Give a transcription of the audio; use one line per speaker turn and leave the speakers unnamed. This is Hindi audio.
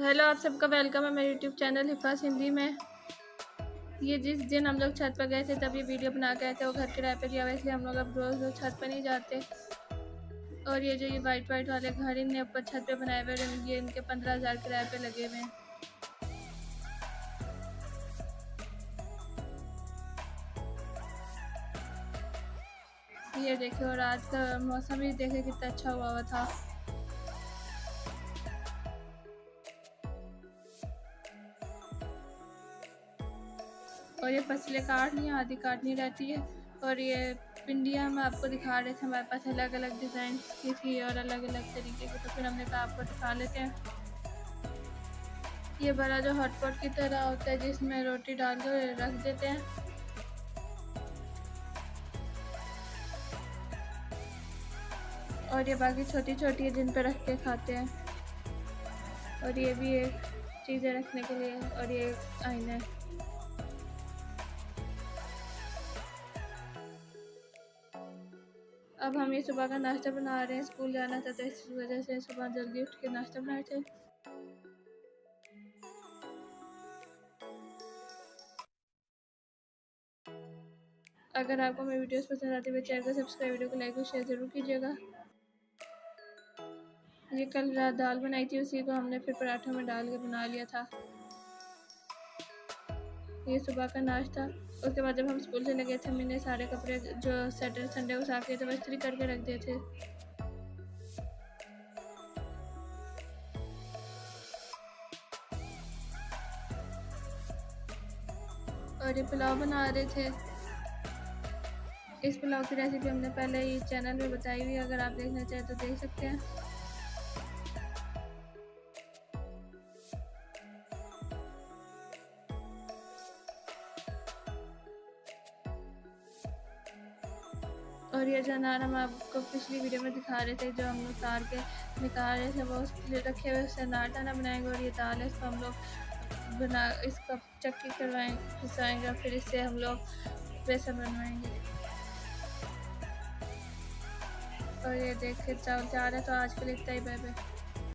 हेलो, आप सबका वेलकम है मेरे यूट्यूब चैनल हिफास हिंदी में। ये जिस दिन हम लोग छत पर गए थे तब ये वीडियो बना के आए थे। वो घर किराए पे दिया हुआ, इसलिए हम लोग अब रोज़ छत पर नहीं जाते। और ये जो ये वाइट वाले घर इनने ऊपर छत पे बनाए हुए हैं, ये इनके 15,000 किराए पे लगे हुए हैं। ये देखिए, और आज का मौसम भी देखिए कितना अच्छा हुआ था। और ये फसलें काटनी आधी काटनी रहती है। और ये पिंडियाँ हम आपको दिखा रहे थे, हमारे पास अलग अलग डिज़ाइन की थी और अलग अलग तरीके की, तो फिर हमने कहा आपको दिखा लेते हैं। ये बड़ा जो हॉटपॉट की तरह होता है जिसमें रोटी डाल कर रख देते हैं। और ये बाकी छोटी छोटी है जिन पर रख के खाते हैं। और ये भी एक चीज़ें रखने के लिए। और ये एक आईना है। अब हम ये सुबह का नाश्ता बना रहे हैं। स्कूल जाना था तो इस वजह से सुबह जल्दी उठ के नाश्ता बनाए थे। अगर आपको मेरी वीडियोस पसंद आती है तो चैनल को सब्सक्राइब, वीडियो को लाइक और शेयर ज़रूर कीजिएगा। ये कल रात दाल बनाई थी, उसी को हमने फिर पराठों में डाल के बना लिया था। ये सुबह का नाश्ता। उसके बाद जब हम स्कूल से लगे थे, मैंने सारे कपड़े जो सैटरडे संडे को साफ किए थे वो इस्त्री करके रख दिए थे। और ये पुलाव बना रहे थे। इस पुलाव की रेसिपी हमने पहले ही चैनल में बताई हुई है, अगर आप देखना चाहें तो देख सकते हैं। और ये जो अनार हम आपको पिछली वीडियो में दिखा रहे थे, जो हम उतार के निकाल रहे थे, वो रखे हुए उससे अनार दाना बनाएंगे। और ये दाल है, इसको हम लोग इसका चक्की करवाएंगे, पिसाएंगे और फिर इससे हम लोग बेसन बनवाएंगे। और ये देखिए चावल तैयार है। तो आज के लिए इतना ही, बाय बाय।